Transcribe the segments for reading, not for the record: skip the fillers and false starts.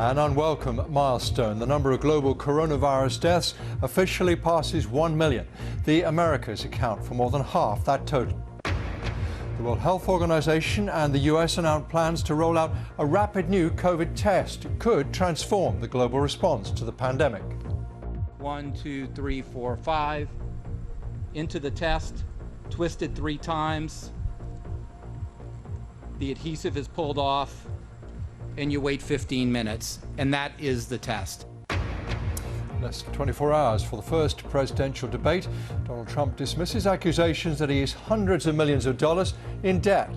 An unwelcome milestone. The number of global coronavirus deaths officially passes 1 million. The Americas account for more than half that total. The World Health Organization and the US announced plans to roll out a rapid new COVID test. It could transform the global response to the pandemic. 1, 2, 3, 4, 5. Into the test, twisted 3 times. The adhesive is pulled off, and you wait 15 minutes, and that is the test. Less than 24 hours for the first presidential debate. Donald Trump dismisses accusations that he is hundreds of millions of dollars in debt.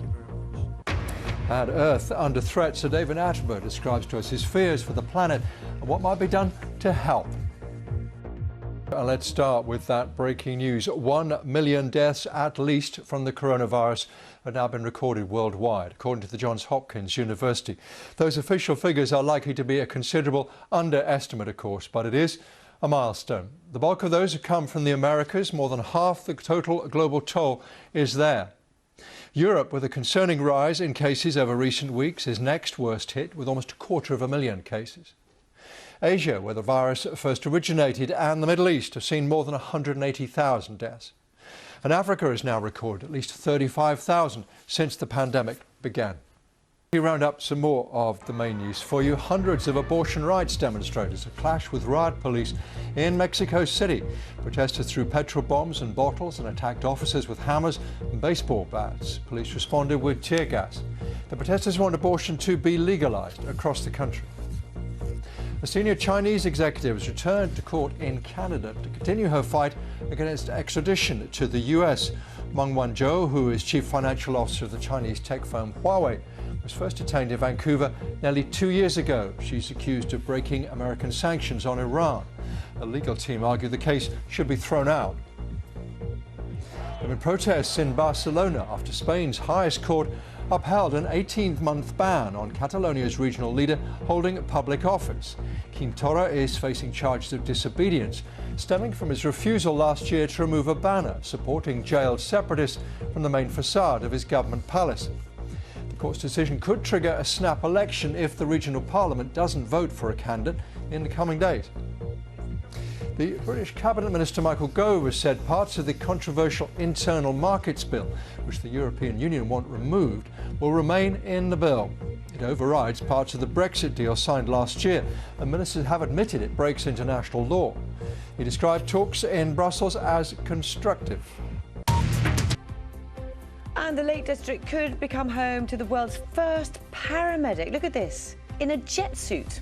And Earth under threat. Sir David Attenborough describes to us his fears for the planet and what might be done to help. Let's start with that breaking news. 1 million deaths at least from the coronavirus have now been recorded worldwide, according to the Johns Hopkins University. Those official figures are likely to be a considerable underestimate, of course, but it is a milestone. The bulk of those have come from the Americas. More than half the total global toll is there. Europe, with a concerning rise in cases over recent weeks, is next worst hit, with almost 250,000 cases. Asia, where the virus first originated, and the Middle East have seen more than 180,000 deaths. And Africa has now recorded at least 35,000 since the pandemic began. We round up some more of the main news for you. Hundreds of abortion rights demonstrators have clashed with riot police in Mexico City. Protesters threw petrol bombs and bottles and attacked officers with hammers and baseball bats. Police responded with tear gas. The protesters want abortion to be legalized across the country. A senior Chinese executive has returned to court in Canada to continue her fight against extradition to the US. Meng Wanzhou, who is chief financial officer of the Chinese tech firm Huawei, was first detained in Vancouver nearly 2 years ago. She's accused of breaking American sanctions on Iran. A legal team argued the case should be thrown out. There have been protests in Barcelona after Spain's highest court upheld an 18-month ban on Catalonia's regional leader holding public office. Quim Torra is facing charges of disobedience, stemming from his refusal last year to remove a banner supporting jailed separatists from the main facade of his government palace. The court's decision could trigger a snap election if the regional parliament doesn't vote for a candidate in the coming days. The British Cabinet Minister Michael Gove has said parts of the controversial Internal Markets Bill, which the European Union want removed, will remain in the bill. It overrides parts of the Brexit deal signed last year, and ministers have admitted it breaks international law. He described talks in Brussels as constructive. And the Lake District could become home to the world's first paramedic. Look at this, in a jet suit.